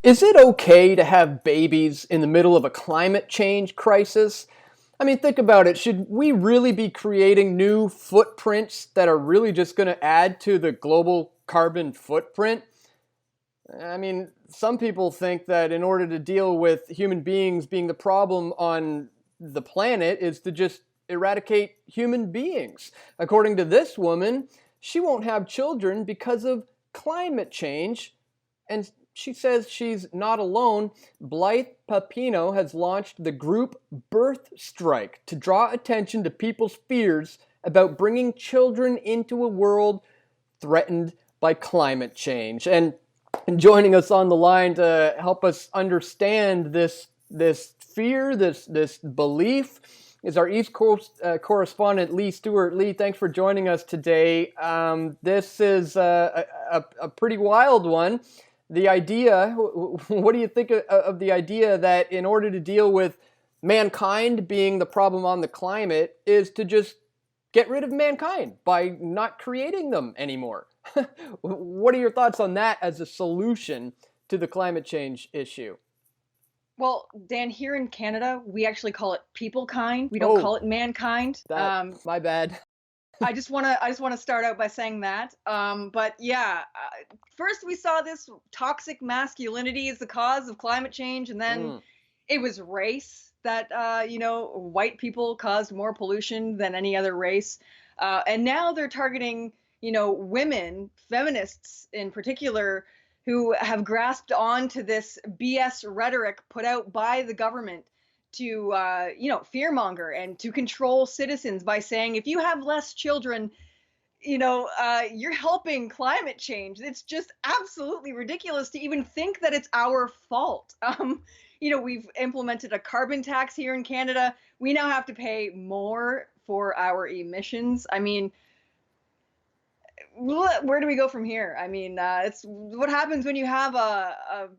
Is it okay to have babies in the middle of a climate change crisis? I mean, think about it. Should we really be creating new footprints that are really just going to add to the global carbon footprint? I mean, some people think that in order to deal with human beings being the problem on the planet is to just eradicate human beings. According to this woman, she won't have children because of climate change, and she says she's not alone. Blythe Papino has launched the group BirthStrike to draw attention to people's fears about bringing children into a world threatened by climate change. And joining us on the line to help us understand this fear, this belief, is our East Coast correspondent, Leigh Stewart. Leigh, thanks for joining us today. This is a pretty wild one. The idea, what do you think of the idea that in order to deal with mankind being the problem on the climate is to just get rid of mankind by not creating them anymore? What are your thoughts on that as a solution to the climate change issue? Well, Dan, here in Canada, we actually call it people kind. We don't call it mankind. My bad. I just wanna start out by saying that. But yeah, first we saw this toxic masculinity as the cause of climate change, and then it was race that white people caused more pollution than any other race, and now they're targeting women, feminists in particular, who have grasped on to this BS rhetoric put out by the government to fearmonger and to control citizens by saying if you have less children, you're helping climate change. It's just absolutely ridiculous to even think that it's our fault. We've implemented a carbon tax here in Canada. We now have to pay more for our emissions. I mean, where do we go from here? I mean, it's what happens when you have a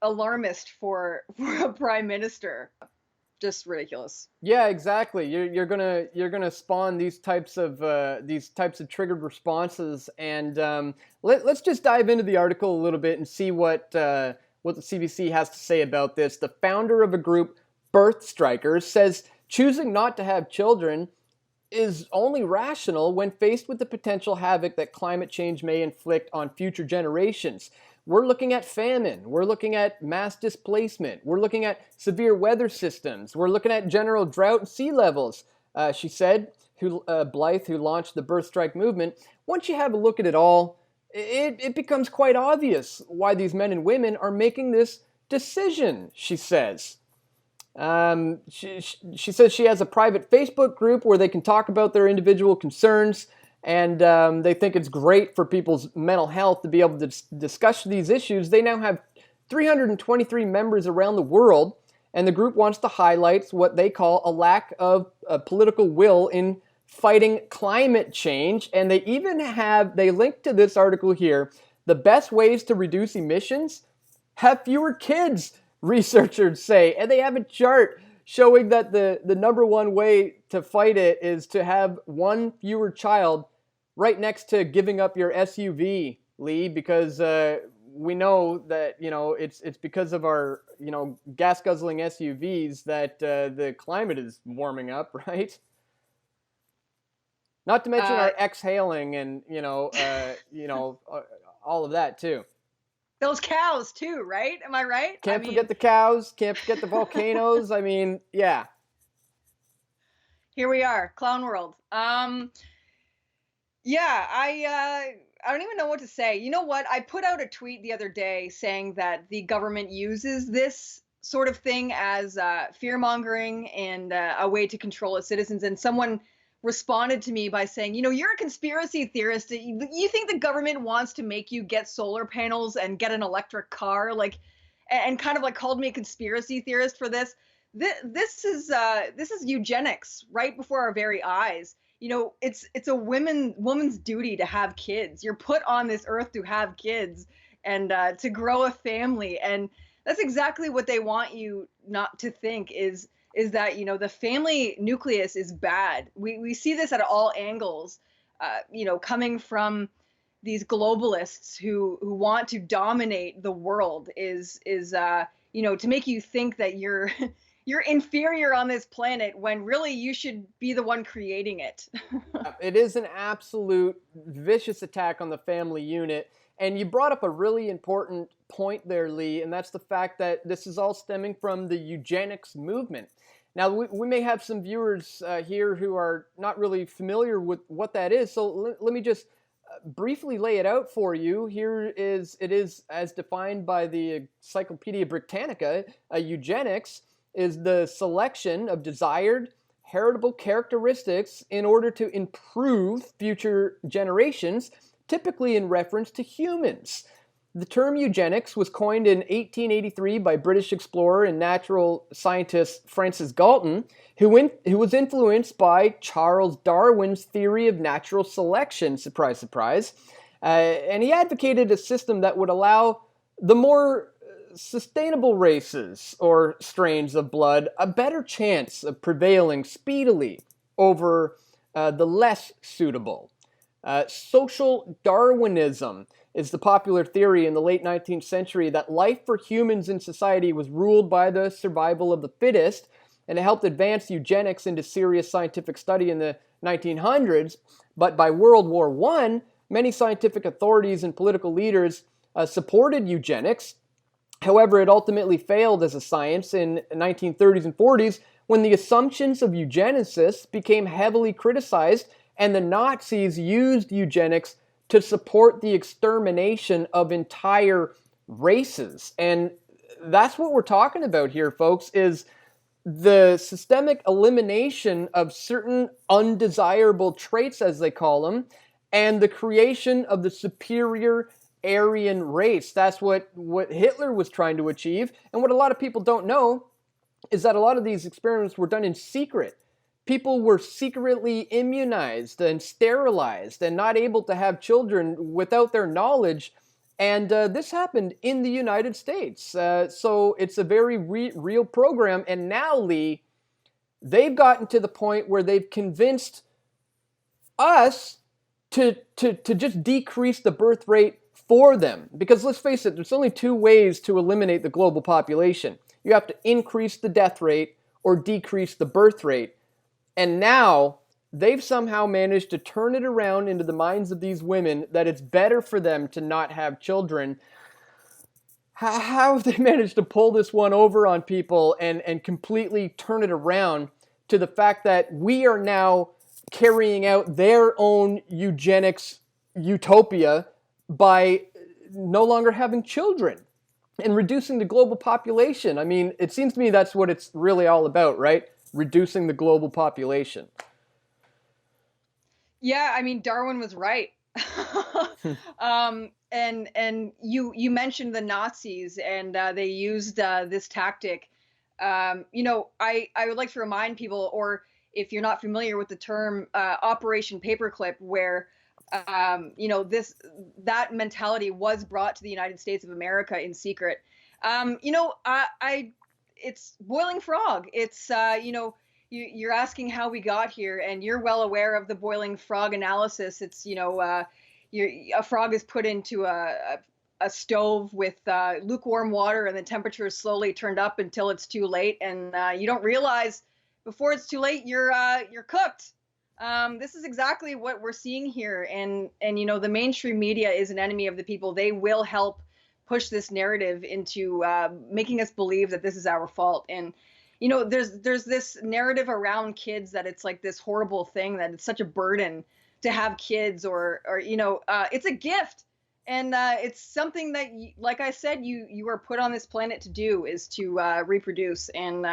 alarmist for a prime minister. Just ridiculous. Yeah, exactly. You're gonna spawn these types of triggered responses, and let's just dive into the article a little bit and see what the CBC has to say about this. The founder of a group, BirthStrikers, says choosing not to have children is only rational when faced with the potential havoc that climate change may inflict on future generations. We're looking at famine. We're looking at mass displacement. We're looking at severe weather systems. We're looking at general drought and sea levels, she said, Blythe, who launched the BirthStrike movement. Once you have a look at it all, it becomes quite obvious why these men and women are making this decision, she says. She says she has a private Facebook group where they can talk about their individual concerns, and they think it's great for people's mental health to be able to discuss these issues. They now have 323 members around the world, and the group wants to highlight what they call a lack of political will in fighting climate change. And they link to this article here, the best ways to reduce emissions: have fewer kids, researchers say. And they have a chart showing that the number one way to fight it is to have one fewer child, right next to giving up your SUV, Leigh, because we know that it's because of our gas guzzling SUVs that the climate is warming up, right? Not to mention our exhaling and all of that too. Those cows too, right? Am I right? Can't forget the cows. Can't forget the volcanoes. I mean, yeah. Here we are, clown world. Yeah, I don't even know what to say. You know what? I put out a tweet the other day saying that the government uses this sort of thing as fear mongering and a way to control its citizens. And someone responded to me by saying, you're a conspiracy theorist. You think the government wants to make you get solar panels and get an electric car, and kind of called me a conspiracy theorist for this. This is eugenics right before our very eyes. It's a woman's duty to have kids. You're put on this earth to have kids and to grow a family, and that's exactly what they want you not to think is that the family nucleus is bad. We see this at all angles, coming from these globalists who want to dominate the world is to make you think that you're you're inferior on this planet when really you should be the one creating it. It is an absolute vicious attack on the family unit. And you brought up a really important point there, Leigh, and that's the fact that this is all stemming from the eugenics movement. Now, we may have some viewers here who are not really familiar with what that is, so let me just briefly lay it out for you. It is as defined by the Encyclopedia Britannica. Eugenics is the selection of desired heritable characteristics in order to improve future generations, typically in reference to humans. The term eugenics was coined in 1883 by British explorer and natural scientist Francis Galton, who was influenced by Charles Darwin's theory of natural selection, surprise, surprise. And he advocated a system that would allow the more sustainable races or strains of blood a better chance of prevailing speedily over the less suitable. Social Darwinism is the popular theory in the late 19th century that life for humans in society was ruled by the survival of the fittest, and it helped advance eugenics into serious scientific study in the 1900s. But by World War I, many scientific authorities and political leaders supported eugenics. However, it ultimately failed as a science in the 1930s and 40s when the assumptions of eugenicists became heavily criticized, and the Nazis used eugenics to support the extermination of entire races. And that's what we're talking about here, folks, is the systemic elimination of certain undesirable traits, as they call them, and the creation of the superior Aryan race. That's what Hitler was trying to achieve. And what a lot of people don't know is that a lot of these experiments were done in secret. People were secretly immunized and sterilized and not able to have children without their knowledge. And this happened in the United States. So it's a very real program. And now, Leigh, they've gotten to the point where they've convinced us to just decrease the birth rate for them. Because let's face it, there's only two ways to eliminate the global population. You have to increase the death rate or decrease the birth rate. And now they've somehow managed to turn it around into the minds of these women that it's better for them to not have children. How have they managed to pull this one over on people and completely turn it around to the fact that we are now carrying out their own eugenics utopia by no longer having children and reducing the global population? I mean, it seems to me that's what it's really all about, right? Reducing the global population. Yeah, I mean, Darwin was right. And you mentioned the Nazis, and they used this tactic. I would like to remind people, or if you're not familiar with the term Operation Paperclip, where that mentality was brought to the United States of America in secret. It's boiling frog. It's you're asking how we got here, and you're well aware of the boiling frog analysis. It's a frog is put into a stove with lukewarm water, and the temperature is slowly turned up until it's too late, and you don't realize before it's too late you're cooked. This is exactly what we're seeing here, and the mainstream media is an enemy of the people. They will help push this narrative into making us believe that this is our fault. And there's this narrative around kids that it's like this horrible thing, that it's such a burden to have kids, or it's a gift, and it's something that like I said, you are put on this planet to do, is to reproduce and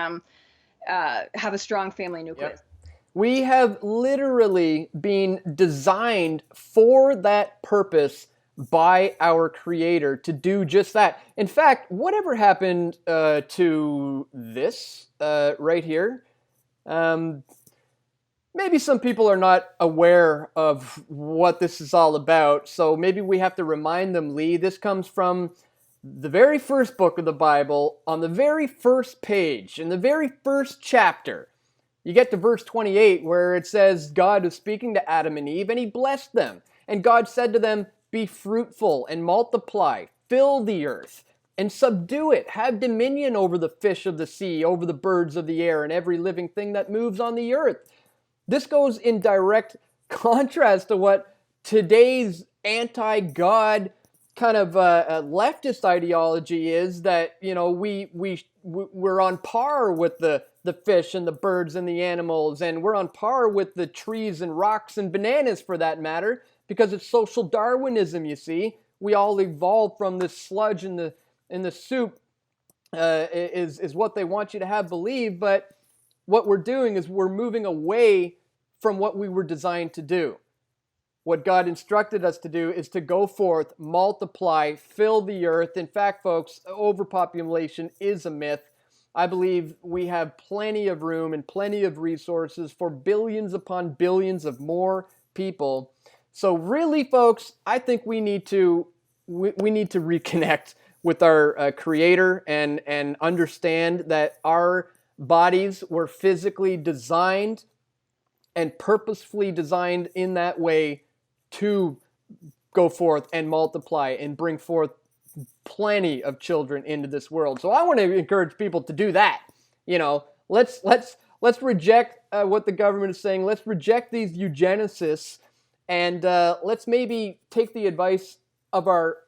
have a strong family nucleus. Yep. We have literally been designed for that purpose by our Creator, to do just that. In fact, whatever happened to this right here? Maybe some people are not aware of what this is all about, so maybe we have to remind them, Leigh. This comes from the very first book of the Bible, on the very first page, in the very first chapter. You get to verse 28, where it says God was speaking to Adam and Eve, and he blessed them. And God said to them, be fruitful and multiply, fill the earth and subdue it, have dominion over the fish of the sea, over the birds of the air, and every living thing that moves on the earth. This goes in direct contrast to what today's anti-God kind of leftist ideology is, that, you know, we're on par with the fish and the birds and the animals, and we're on par with the trees and rocks and bananas for that matter, because it's social Darwinism, you see. We all evolved from this sludge in the soup, is what they want you to have believe. But what we're doing is we're moving away from what we were designed to do. What God instructed us to do is to go forth, multiply, fill the earth. In fact, folks, overpopulation is a myth. I believe we have plenty of room and plenty of resources for billions upon billions of more people. So really, folks, I think we need to reconnect with our Creator and understand that our bodies were physically designed and purposefully designed in that way to go forth and multiply and bring forth plenty of children into this world. So I want to encourage people to do that. You know, let's reject what the government is saying. Let's reject these eugenicists, and let's maybe take the advice of our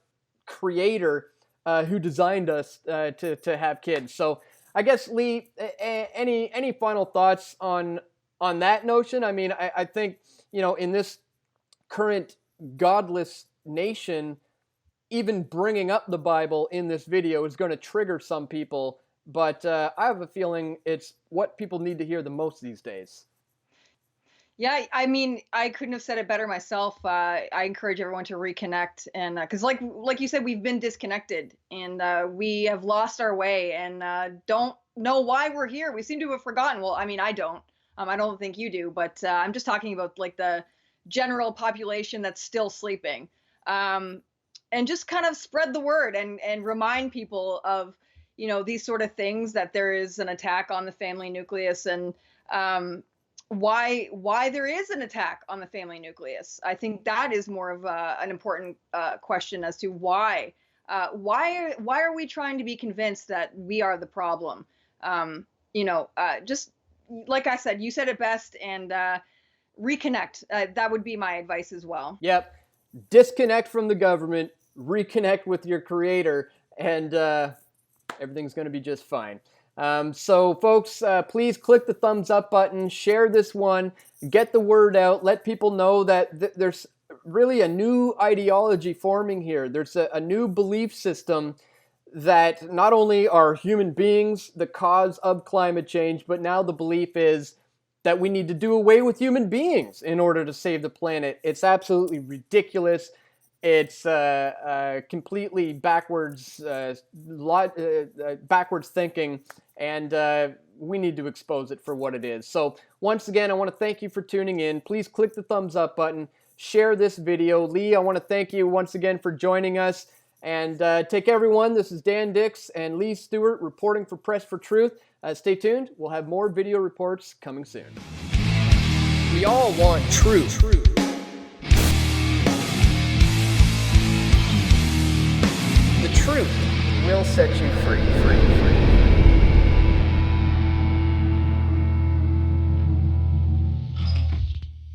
Creator who designed us to have kids. So I guess, Leigh, any final thoughts on that notion? I mean, I think, you know, in this current godless nation, even bringing up the Bible in this video is going to trigger some people, but I have a feeling it's what people need to hear the most these days. Yeah, I mean, I couldn't have said it better myself. I encourage everyone to reconnect, and because, like you said, we've been disconnected, and we have lost our way, and don't know why we're here. We seem to have forgotten. Well, I mean, I don't. I don't think you do, but I'm just talking about like the general population that's still sleeping, and just kind of spread the word and remind people of, you know, these sort of things, that there is an attack on the family nucleus, and why there is an attack on the family nucleus. I think that is more of an important question as to why are we trying to be convinced that we are the problem? You know, just like I said, you said it best, and reconnect. That would be my advice as well. Yep. Disconnect from the government, reconnect with your Creator, and everything's going to be just fine. So folks, please click the thumbs up button, share this one, get the word out, let people know that there's really a new ideology forming here. There's a new belief system that not only are human beings the cause of climate change, but now the belief is that we need to do away with human beings in order to save the planet. It's absolutely ridiculous. It's completely backwards thinking, and we need to expose it for what it is. So once again, I want to thank you for tuning in. Please click the thumbs up button, share this video. Leigh, I want to thank you once again for joining us. And take care, everyone. This is Dan Dix and Leigh Stewart reporting for Press for Truth. Stay tuned. We'll have more video reports coming soon. We all want truth. The truth will set you free.